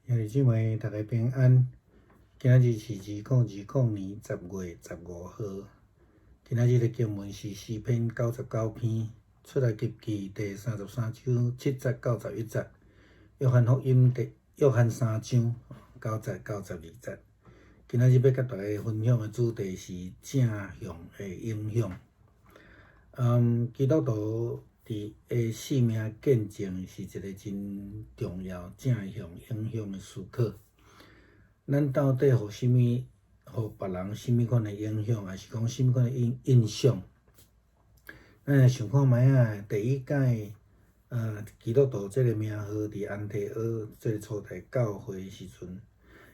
兄弟姊妹，大家平安。今仔日是2020年10月15号。今仔日的经文是诗篇99篇，出埃及记第33章7节到11节，约翰福音约翰3章9节到12节。今仔日要甲大家分享的主题是正向的影响。基督徒伫生命见证是一个真重要正向影响的时刻。咱到底互别人什么款的影响，还是讲什么款的印象？咱来想看卖啊，第一届基督徒这个名号伫安提阿这个初代教会时阵，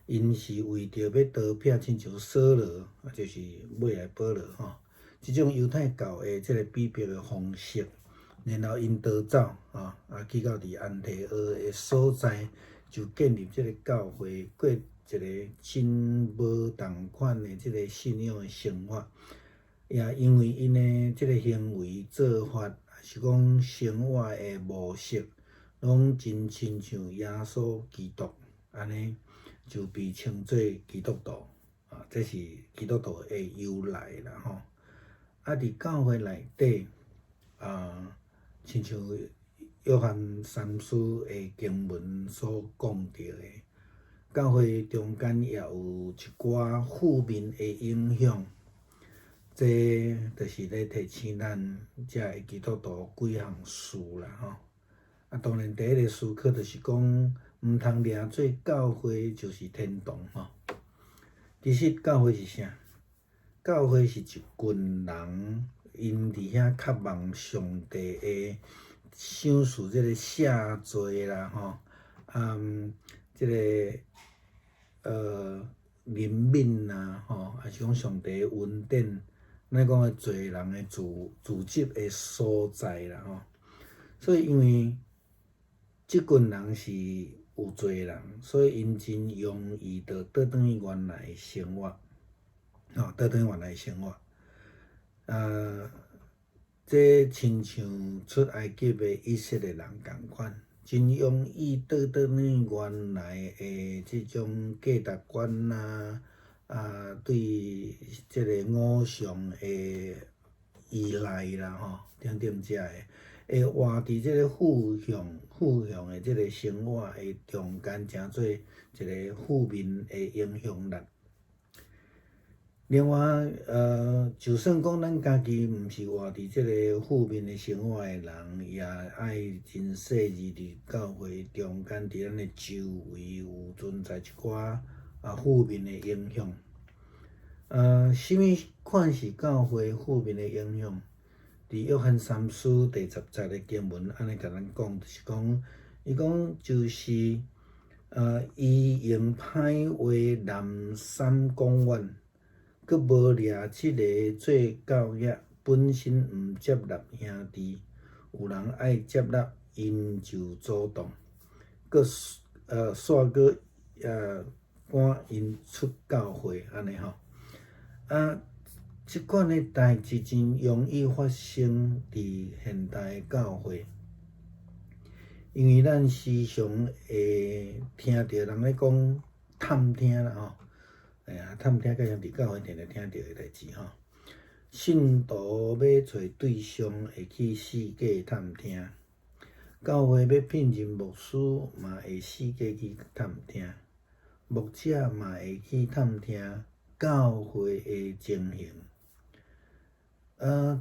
因是为着要逃避，亲像扫罗，就是尾来保罗吼。即种犹太教的即个逼迫的方式，然后因逃走去到伫安提阿的所在，就建立即个教会，过一个真无同款的即个信仰的生活。也因为因的即个行为做法，还是讲生活的模式，拢真亲像耶稣基督安尼，就被称作基督徒这是基督徒的由来啦吼。伫教会内底亲像约翰三书的经文所讲到的，教会中间也有一寡负面的影响，这就是咧提醒咱遮的基督徒几项事啦吼。当然第一个思考就是讲，毋通掠做教会就是天堂吼。其实教会是啥？教会是一群人，因伫遐渴望上帝的赏赐，即个赦罪啦吼，即个怜悯啦吼，还是讲上帝的恩典，咱讲的罪人的自责的所在啦吼。所以因为即群人是有罪人，所以因真容易就倒转去原来的生活。倒转原来生活，这亲像出埃及的以色列人共款，真容易倒转去原来的即种价值观啦，对即个偶像的依赖啦吼，等等遮的，会活伫即个负向的即个生活的中间，成做一个负面的影响力。另外，就算讲咱家己毋是活伫即个负面的生活的人，也爱真细致伫教会中间，伫咱的周围有存在一寡负面的影响。什么款是教会负面的影响？伫约翰三书第10节的经文，安尼甲咱讲，就是讲，伊讲就是伊用歹话南山讲远。佮无掠即个做教业，本身毋接纳兄弟，有人爱接纳，因就主动，佮煞佮赶因出教会安尼吼。即款的代志真容易发生伫现代教会，因为咱时常会听到人咧讲探听啦吼。探听，加上伫教会定定听到的代志吼。信徒要找对象，会去四界探听；教会要聘任牧师，嘛会四界去探听；牧者嘛会去探听教会的情形。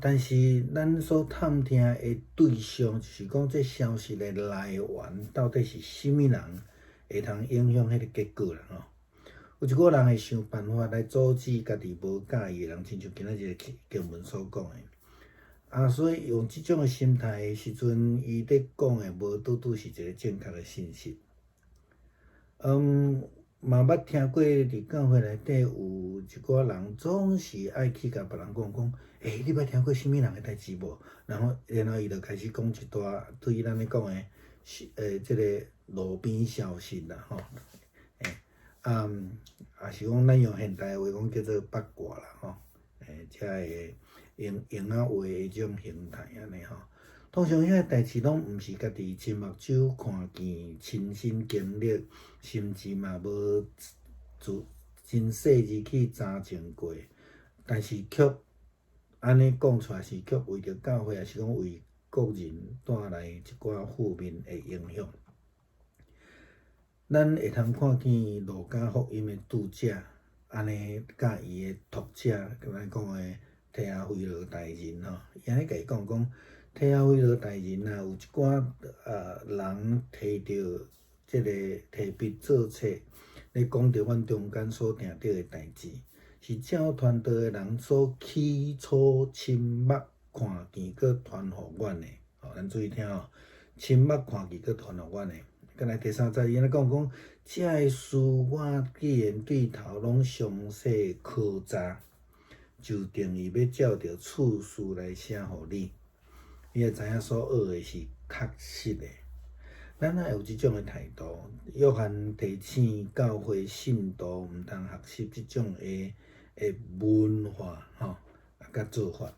但是咱所探听的对象，就是讲这消息的来源到底是甚物人，会通影响迄个结果啦吼。有一个人会想办法来阻止家己无介意的人，亲像今仔日的经文所讲的。所以用即种的心态的时阵，伊咧讲的无拄拄是一个正确的信息。嘛捌听过伫教会内底有一寡人总是爱去甲别人讲，你捌听过什么人的代志无？然后伊就开始讲一大对咱咧讲的即个路边消息啦吼。也是讲咱用现代话讲叫做八卦啦吼，遮个用话的种形态安尼吼。通常遐代志拢毋是家己亲目睭看见、亲身经历，甚至嘛无真细致去查证过，但是却安尼讲出来是却为着教会，还是讲为个人带来一寡负面的影响。咱会通看见路加福音的读者，安尼甲伊的读者，咱讲的提阿非罗大人吼，伊安尼甲伊讲提阿非罗大人啊，有一寡人摕着即个提笔做册，咧讲着阮中间所定着的代志，是照传道的人所起初亲目看见，佮传互阮的。吼，咱注意听吼，亲目看见佮传互阮的。再来第三节，伊安尼讲，这个事我既然对头拢详细考察，就定义要照着次序来写互你。你会知影所学的是确实的。咱若有即种的态度，约翰提醒教会信徒毋通学习即种的文化吼，甲做法，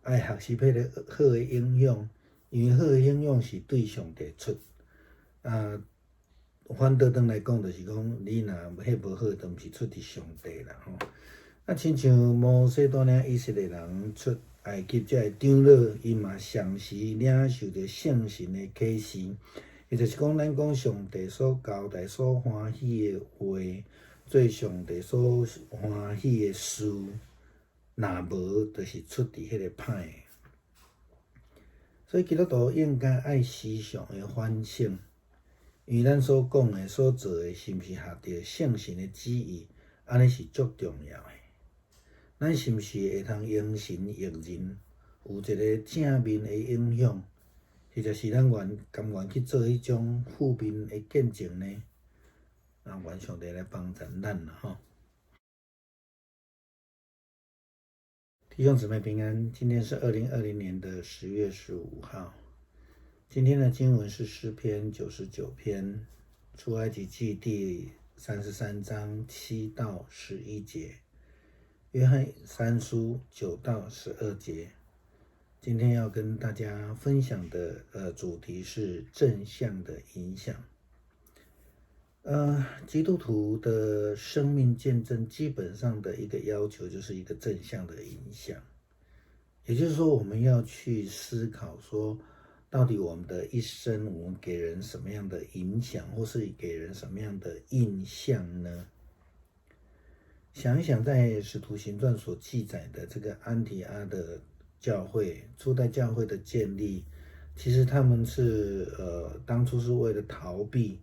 爱学习迄个好的影响，因为好的影响是对上帝出。反倒转来讲，就是讲你若迄无好，都毋是出伫上帝啦吼。亲像摩西带领以色列人出埃及，这个长老伊嘛详时领受着圣神的启示，也就是讲，咱讲上帝所交代、所欢喜的话，做上帝所欢喜的事，若无，就是出伫迄个歹的。所以基督徒应该爱时常的反省，因为咱所讲的、所做的，是毋是合着圣神的旨意，安尼是足重要的。咱是毋是会通应神益人，有一个正面的影响，或者是咱甘愿去做迄种负面的见证呢？愿上帝来帮助咱啦吼。弟兄姊妹平安，今天是2020年的10月15号。今天的经文是诗篇99篇，出埃及记第33章7到11节。约翰3书9到12节，今天要跟大家分享的主题是正向的影响。基督徒的生命见证基本上的一个要求就是一个正向的影响，也就是说，我们要去思考说，到底我们的一生，我们给人什么样的影响，或是给人什么样的印象呢？想一想，在《使徒行传》所记载的这个安提阿的教会，初代教会的建立，其实他们是当初是为了逃避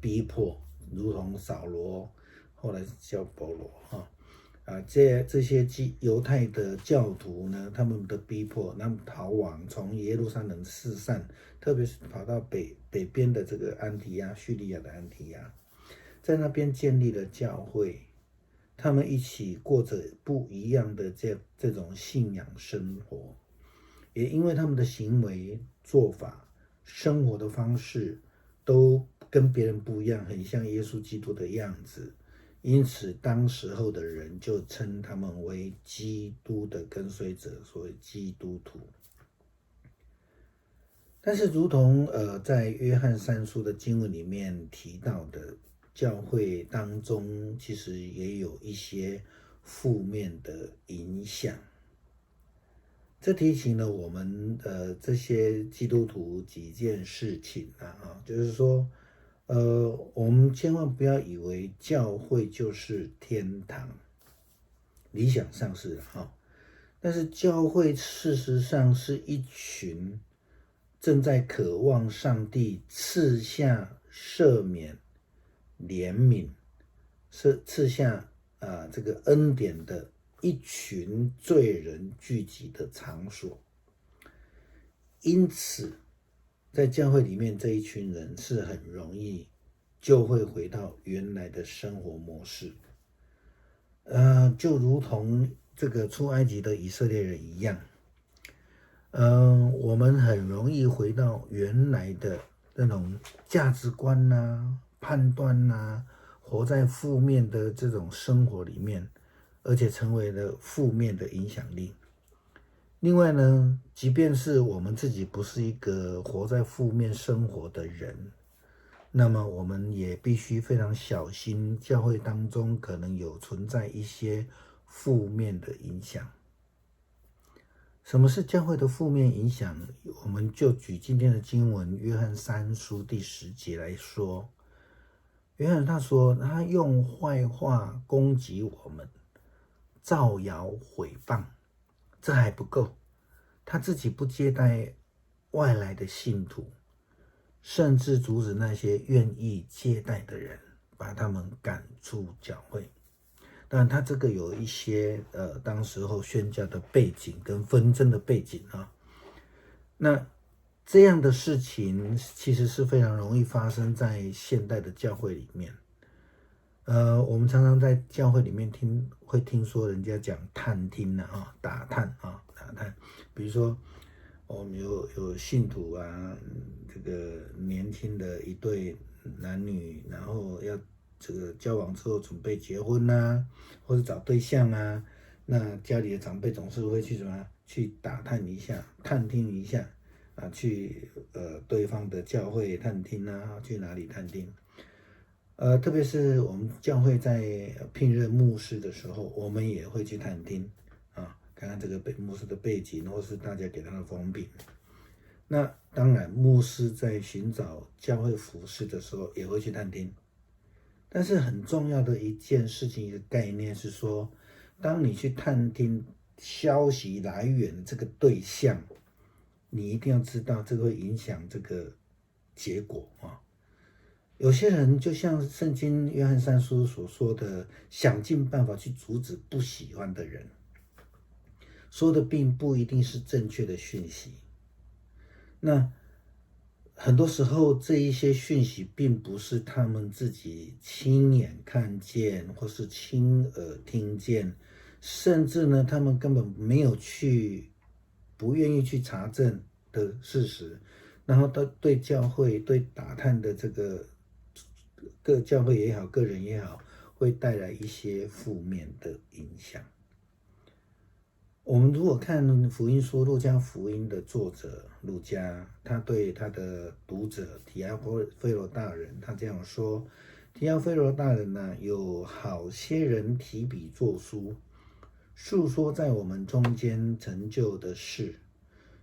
逼迫，如同扫罗，后来叫保罗这些犹太的教徒呢，他们的逼迫，那么逃亡，从耶路撒冷四散，特别是跑到北边的这个安提亚，叙利亚的安提亚，在那边建立了教会。他们一起过着不一样的这种信仰生活，也因为他们的行为、做法、生活的方式都跟别人不一样，很像耶稣基督的样子，因此当时候的人就称他们为基督的跟随者，所谓基督徒。但是如同在约翰3书的经文里面提到的，教会当中其实也有一些负面的影响，这提醒了我们这些基督徒几件事情就是说我们千万不要以为教会就是天堂，理想上是但是教会事实上是一群正在渴望上帝赐下赦免、怜悯，赐下这个恩典的一群罪人聚集的场所。因此在教会里面，这一群人是很容易就会回到原来的生活模式，就如同这个出埃及的以色列人一样，我们很容易回到原来的那种价值观判断活在负面的这种生活里面，而且成为了负面的影响力。另外呢，即便是我们自己不是一个活在负面生活的人，那么我们也必须非常小心，教会当中可能有存在一些负面的影响。什么是教会的负面影响？我们就举今天的经文约翰3书第10节来说。约翰他说，他用坏话攻击我们，造谣毁谤，这还不够，他自己不接待外来的信徒，甚至阻止那些愿意接待的人，把他们赶出教会。当然他这个有一些当时候宣教的背景跟纷争的背景啊。那这样的事情其实是非常容易发生在现代的教会里面。我们常常在教会里面会听说人家讲探听啊，打探，比如说我们有信徒啊，这个年轻的一对男女，然后要这个交往之后准备结婚啊，或者找对象啊，那家里的长辈总是会去去打探一下，探听一下啊，去对方的教会探听啊，去哪里探听。特别是我们教会在聘任牧师的时候，我们也会去探听啊，看看这个牧师的背景，或是大家给他的风评。那当然，牧师在寻找教会服事的时候也会去探听。但是很重要的一件事情，一个概念是说，当你去探听消息来源这个对象，你一定要知道这个会影响这个结果啊。有些人就像圣经约翰3书所说的，想尽办法去阻止不喜欢的人，说的并不一定是正确的讯息。那很多时候这一些讯息并不是他们自己亲眼看见或是亲耳听见，甚至呢他们根本没有不愿意去查证的事实，然后对教会对打探的这个各教会也好，个人也好，会带来一些负面的影响。我们如果看福音书，路加福音的作者路加，他对他的读者提阿非罗大人，他这样说：提阿非罗大人呢，有好些人提笔作书，述说在我们中间成就的事，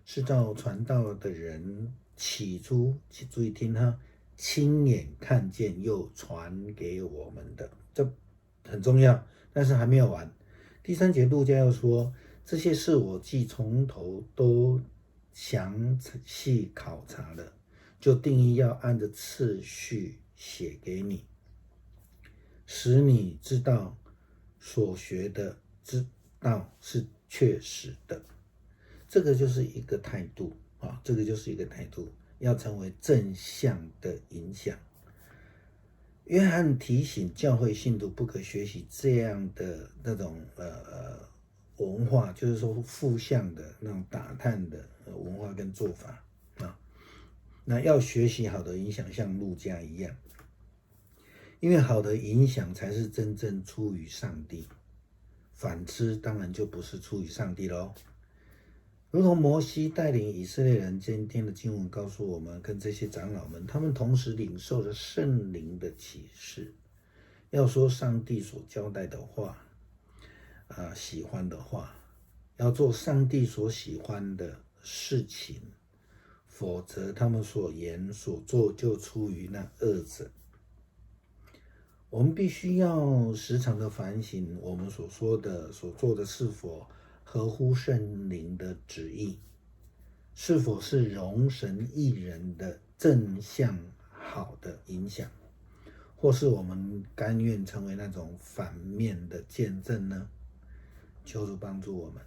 是照传道的人起初，注意听哈，亲眼看见又传给我们的，这很重要。但是还没有完，第3节路加又说，这些事我既从头都详细考察了，就定义要按着次序写给你，使你知道所学的知道是确实的。这个就是一个态度啊，这个就是一个态度，要成为正向的影响。约翰提醒教会信徒不可学习这样的那种文化，就是说负向的那种打探的文化跟做法啊。那要学习好的影响，像路加一样，因为好的影响才是真正出于上帝，反之当然就不是出于上帝咯。如同摩西带领以色列人，今天的经文告诉我们，跟这些长老们，他们同时领受了圣灵的启示，要说上帝所交代的话，喜欢的话，要做上帝所喜欢的事情，否则他们所言所做就出于那恶者。我们必须要时常的反省，我们所说的、所做的是否合乎圣灵的旨意，是否是容神益人的正向好的影响，或是我们甘愿成为那种反面的见证呢？求主帮助我们。